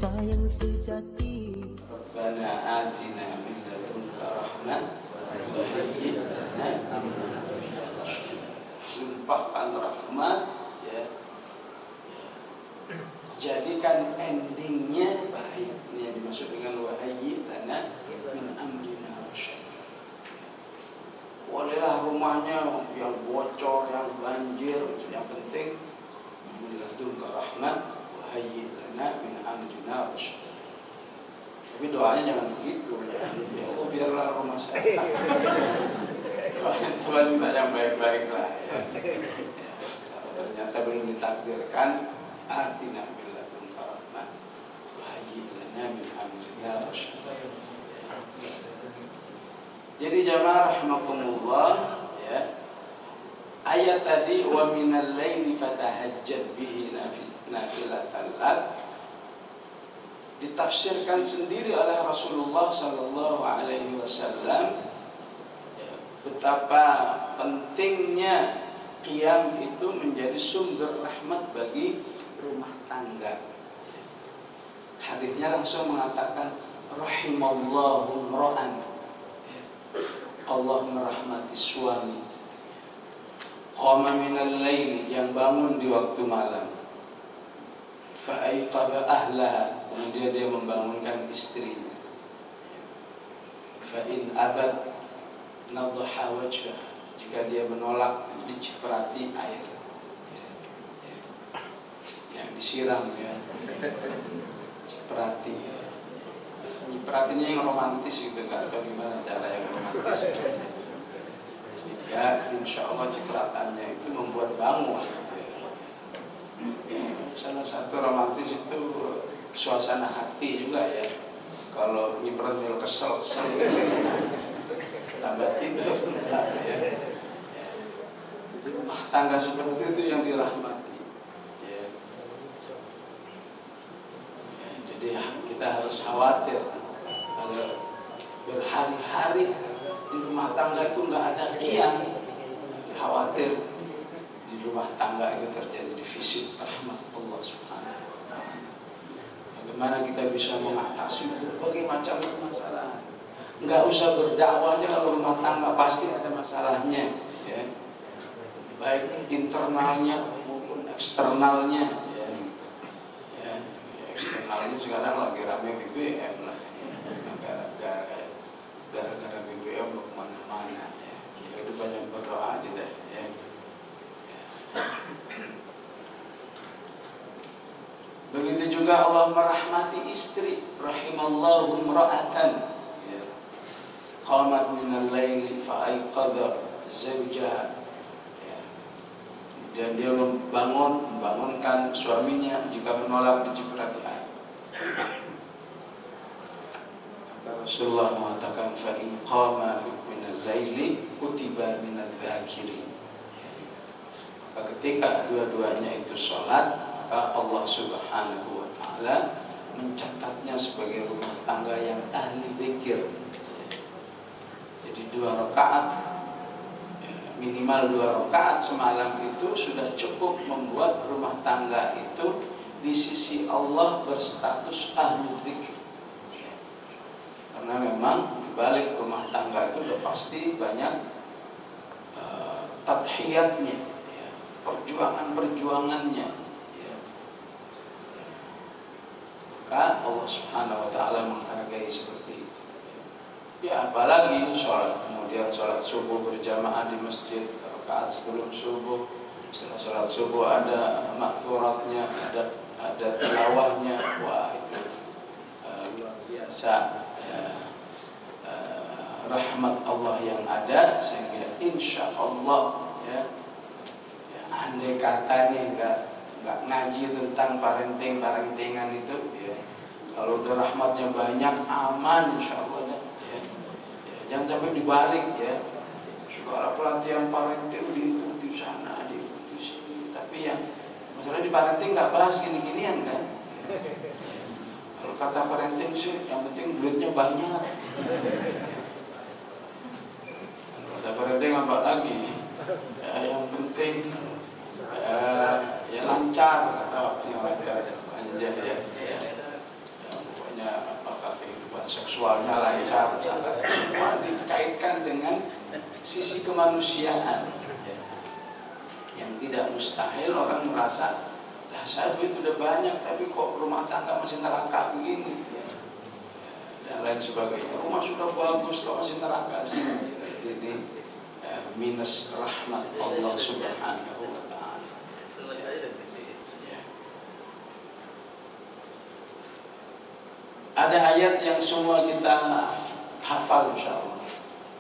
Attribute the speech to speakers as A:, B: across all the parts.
A: sayang sejati.
B: Rabbana atina min ladunka rahmah wa hayyi lana min amrina rashada. Sumpahkan rahmat, ya. Jadikan endingnya baik. Ini yang dimaksud dengan wa hayyi lana min amrina rashada. Bolehlah rumahnya yang bocor, yang banjir, yang penting min ladunka rahmah wa hayyi lana min amrina rashada. Tapi doanya jangan begitu ya. Ya Allah, biarlah rumah saya. Doanya Tuhan minta yang baik-baik lah ya. Kalau ternyata belum ditakdirkan, atina min ladunka rahmah wa hayyi lana min amrina rashada. Jadi jamaah rahimakumullah, ya. Ayat tadi wa minal laili fatahajjad bihi nafilatan lak ditafsirkan sendiri oleh Rasulullah Sallallahu Alaihi Wasallam, betapa pentingnya qiyam itu menjadi sumber rahmat bagi rumah tangga. Hadisnya langsung mengatakan rahimallahu imra'an, Allah merahmati suami qama minal laili, yang bangun di waktu malam, fa'aiqadha ahlaha, kemudian dia membangunkan istrinya, fa'in abad nadha wajhah, jika dia menolak diciprati air, yang disiram ya, ciprati. Cipratinya yang romantis gitu, nggak tahu gimana cara yang romantis. Ya, insya Allah cipratannya itu membuat bangun. Salah satu romantis itu suasana hati juga ya. Kalau nyipratnya kesel-kesel tambah tidur ya. Rumah tangga seperti itu yang dirahmati ya. Jadi kita harus khawatir kalau berhari-hari di rumah tangga itu nggak ada qiyam, khawatir di rumah tangga itu terjadi defisit rahmat Allah Subhanahu wa Ta'ala. Bagaimana kita bisa mengatasi berbagai macam masalah? Nggak usah berdakwahnya, kalau rumah tangga pasti ada masalahnya, ya. Baik internalnya maupun eksternalnya, ya. Ya, eksternalnya sekarang lagi rame BBM lah, gara-gara BBM mau kemana-mana, ya. Itu banyak berdoa aja deh, ya. Begitu juga Allah merahmati istri, rahimallahu imra'atan, ya. Qamat minal laili fa'aiqadha zawjaha, ya. Dan dia membangunkan suaminya jika menolak diciprati air. Rasulullah mengatakan fa'in qama minal laili kutiba minal dhakirin. Maka ketika dua-duanya itu sholat, maka Allah Subhanahu wa Ta'ala mencatatnya sebagai rumah tangga yang ahli dzikir. Jadi 2 rakaat, minimal 2 rakaat semalam itu sudah cukup membuat rumah tangga itu di sisi Allah berstatus ahli dzikir. Karena memang di balik rumah tangga itu sudah pasti banyak tadhiyatnya, ya, perjuangannya, ya. Maka Allah Subhanahu wa Ta'ala menghargai seperti itu. Ya, apalagi sholat, kemudian sholat subuh berjamaah di masjid, rakaat sebelum subuh, setelah sholat subuh ada maghfuratnya, ada tilawahnya, wah itu luar biasa. Rahmat Allah yang ada, sehingga insya Allah, ya, andai kata nih nggak ngaji tentang parentingan itu, ya, kalau udah rahmatnya banyak, aman insya Allah, ya. Jangan sampai dibalik, ya, segala pelatihan parenting diikuti sana, diikuti sini, tapi yang masalah di parenting nggak bahas gini-ginian kan. Kalau kata parenting sih, yang penting duitnya banyak. Ada parenting apa lagi? Ya, yang penting ya lancar, atau yang lancar, panjang, ya. seksualnya lancar, semua dikaitkan dengan sisi kemanusiaan. Yang tidak mustahil orang merasa, lah saya duit udah banyak tapi kok rumah tangga masih neraka begini, dan lain sebagainya. Rumah sudah bagus kok masih neraka sih. Jadi minus rahmat Allah Subhanahu wa ta'ala. Ada ayat yang semua kita hafal insyaallah.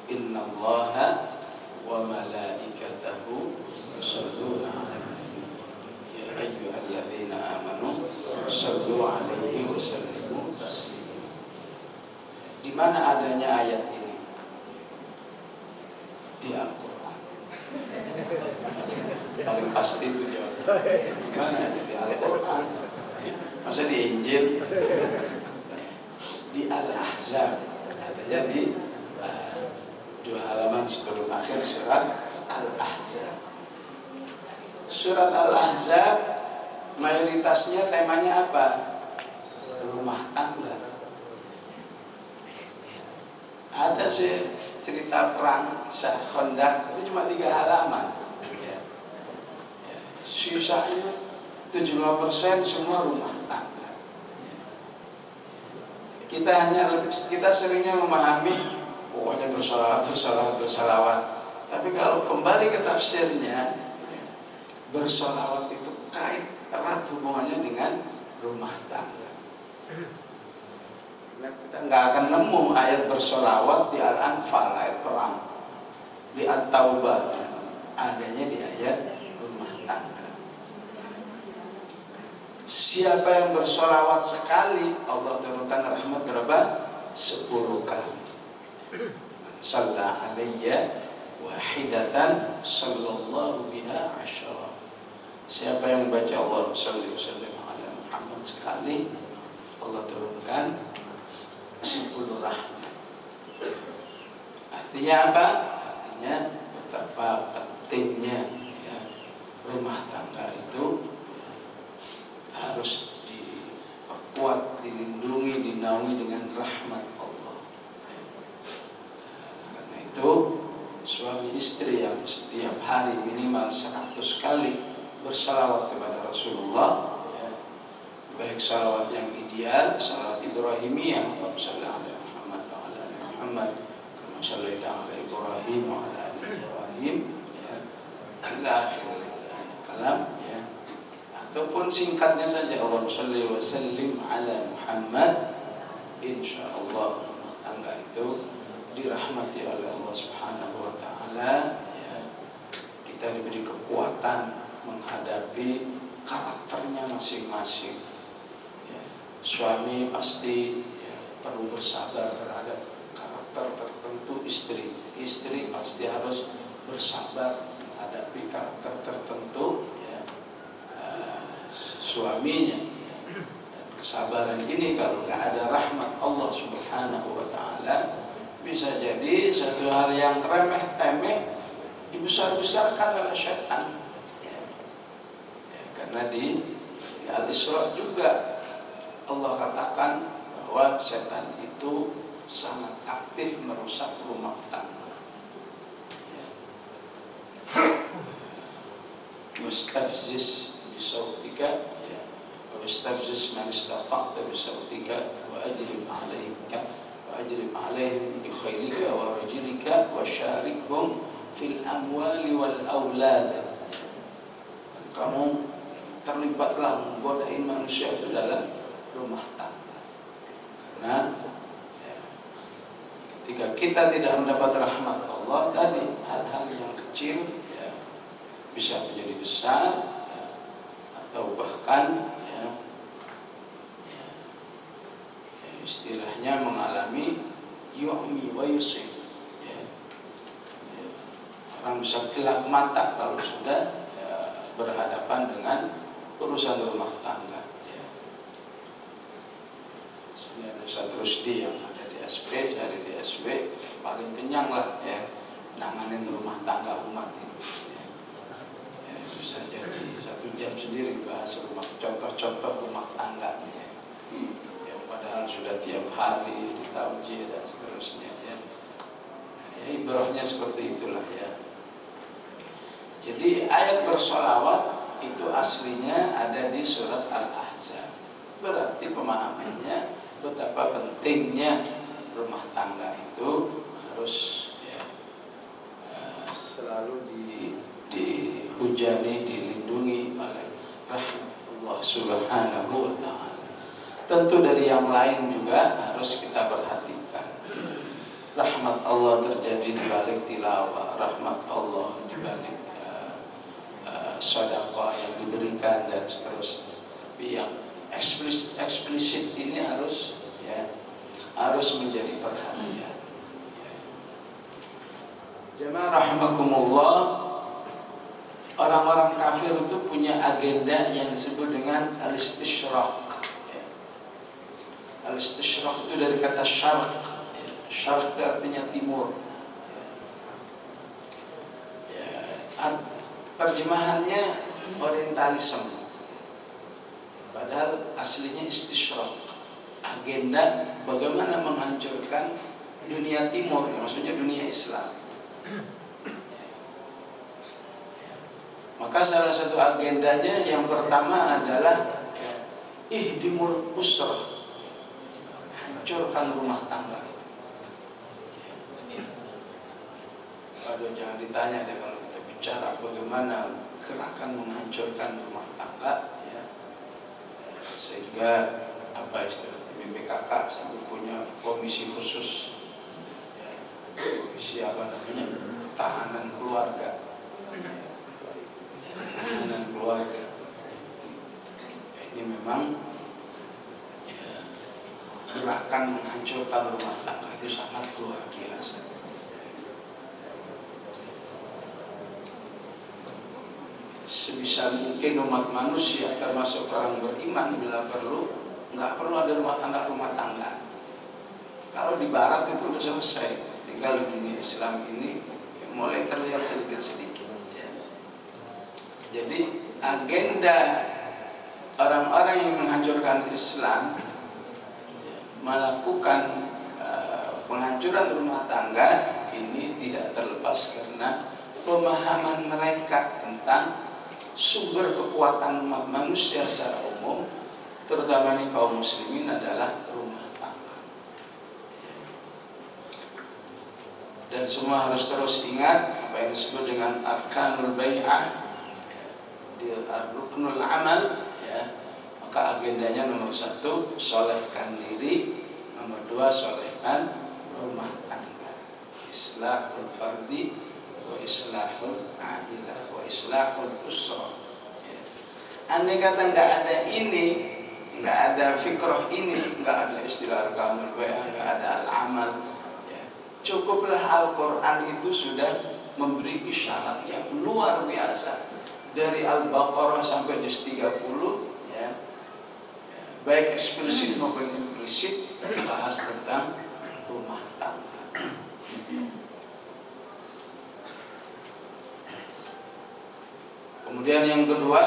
B: Innallaha wa malaikatahu yusholluna 'alan nabi ya ayyuhalladzina amanu shollu 'alaihi wa sallimu taslima. Di mana adanya ayat ini? Di Al-Qur'an. Paling pasti itu jawab. Di mana? Di Al-Qur'an. Masa di Injil? Di Al-Ahzab. Adanya di 2 halaman sebelum akhir surat Al-Ahzab. Surat Al-Ahzab mayoritasnya temanya apa? Rumah tangga. Ada sih cerita perang Khandaq, itu cuma 3 halaman. Sisanya 75% semua rumah tangga. Kita seringnya memahami pokoknya bersolawat. Tapi kalau kembali ke tafsirnya, bersolawat itu kait erat hubungannya dengan rumah tangga. Nah, kita nggak akan nemu ayat bersolawat di Al-Anfal, ayat perang, di At-Taubah, adanya di ayat rumah tangga. Siapa yang bersolawat sekali, Allah turunkan rahmat berapa? 10 kali. Shalla alayya wahidatan sallallahu biha asyara. Siapa yang membaca Allah sallallahu alaihi wasallam Muhammad sekali, Allah turunkan 10 rahmat. Artinya apa? Artinya betapa pentingnya rumah tangga itu harus diperkuat, dilindungi, dinaungi dengan rahmat Allah. Karena itu suami istri yang setiap hari minimal 100 kali bersalawat kepada Rasulullah, baik salawat yang ideal, salawat Ibrahimiyah, Allahumma shalli ala Muhammad wa ala ali Muhammad kama shallaita ala Ibrahim wa ala ali Ibrahim, ila akhir kalam, ataupun singkatnya saja Allahumma shalli wa sallim ala Muhammad, insyaallah rumah tangga itu dirahmati oleh Allah Subhanahu wa taala. Kita diberi kekuatan menghadapi karakternya masing-masing. Suami pasti perlu bersabar terhadap karakter tertentu istri. Istri pasti harus bersabar menghadapi karakter tertentu suaminya. Dan kesabaran ini kalau nggak ada rahmat Allah Subhanahu wa taala, bisa jadi satu hal yang remeh temeh dibesar-besarkan oleh syaitan. Karena di Al-Isra juga Allah katakan bahwa setan itu sangat aktif merusak rumah tangga. Mustafziz bisautika, wastafziz man istata'ta bisautika wa ajlib 'alaika wa ajlib 'alaihim bi khailika wa rajulika wa syarikhum fil amwali wal aulad. Kamu terlibatlah menggodain manusia itu dalam rumah tangga. Karena ketika kita tidak mendapat rahmat Allah tadi, hal-hal yang kecil bisa menjadi besar, atau bahkan istilahnya mengalami yu'mi wa yusib. Orang bisa gelap mata kalau sudah berhadapan dengan urusan rumah tangga. Sini ada satu Rusdi yang ada di SP, saya ada di SW, paling kenyang lah nanganin rumah tangga umat ini. Bisa jadi 1 jam sendiri bahas contoh-contoh rumah tangga. Padahal sudah tiap hari tauji dan seterusnya ya. Ya, ibrahnya seperti itulah ya. Jadi ayat bersolawat itu aslinya ada di surat Al-Ahzab. Berarti pemahamannya betapa pentingnya rumah tangga itu harus ya, selalu dihujani, dilindungi oleh rahmatullah subhanahu wa ta'ala. Tentu dari yang lain juga harus kita perhatikan. Rahmat Allah terjadi di balik tilawah, rahmat Allah di balik sedekah yang diberikan dan seterusnya. Tapi yang eksplisit ini harus menjadi perhatian. Jemaah rahimakumullah, orang-orang kafir itu punya agenda yang disebut dengan al-istishraq. Al-istishraq itu dari kata syarq. Syarq itu artinya timur. Terjemahannya orientalisme. Padahal aslinya istishraq. Agenda bagaimana menghancurkan dunia timur, maksudnya dunia Islam. Maka salah satu agendanya yang pertama adalah ihdimul usrah, hancurkan rumah tangga. Aduh, jangan ditanya deh kalau kita bicara bagaimana gerakan menghancurkan rumah tangga ya. Sehingga apa istilah BPKK sampai punya komisi khusus ya, komisi apa namanya, ketahanan keluarga. Ketahanan keluarga ini memang ya, gerakan menghancurkan rumah tangga itu sangat luar biasa. Sebisa mungkin umat manusia termasuk orang beriman bila perlu nggak perlu ada rumah tangga. Kalau di barat itu udah selesai, tinggal di dunia Islam ini mulai terlihat sedikit-sedikit ya. Jadi agenda orang-orang yang menghancurkan Islam ya, melakukan penghancuran rumah tangga ini tidak terlepas karena pemahaman mereka tentang sumber kekuatan umat manusia secara umum, terutama ini kaum muslimin, adalah rumah tangga. Dan semua harus terus ingat apa yang disebut dengan arkanul bai'ah, di ruknul amal ya. Maka agendanya nomor 1 solehkan diri, nomor 2 solehkan rumah tangga, islahul fardi wa islahul ailah wa islahul usrah ya. Andai kata nggak ada ini, nggak ada fikrah ini, nggak ada istilah arkanul bai'ah, nggak ada al-amal ya, cukuplah Al-Quran itu sudah memberi isyarat yang luar biasa dari Al-Baqarah sampai juz 30 ya, baik eksplisit maupun implisit membahas tentang rumah tangga. Kemudian yang kedua,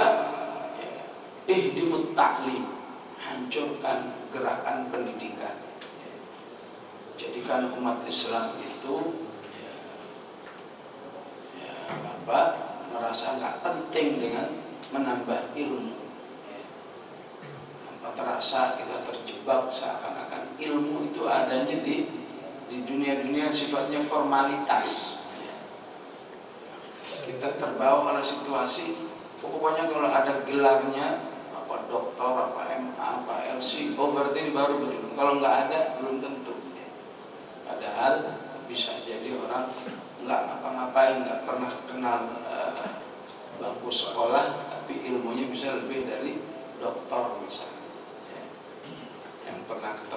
B: ihdimut ta'lim, hancurkan gerakan pendidikan. Jadikan umat Islam itu merasa nggak penting dengan menambah ilmu. Tanpa terasa kita terjebak seakan-akan ilmu itu adanya di dunia-dunia sifatnya formalitas. Kita terbawa oleh situasi, pokoknya kalau ada gelarnya apa doktor, apa MA, apa LC, oh berarti ini baru berilmu. Kalau nggak ada belum tentu. Padahal bisa jadi orang nggak ngapa-ngapain, nggak pernah kenal bangku sekolah, tapi ilmunya bisa lebih dari doktor misalnya.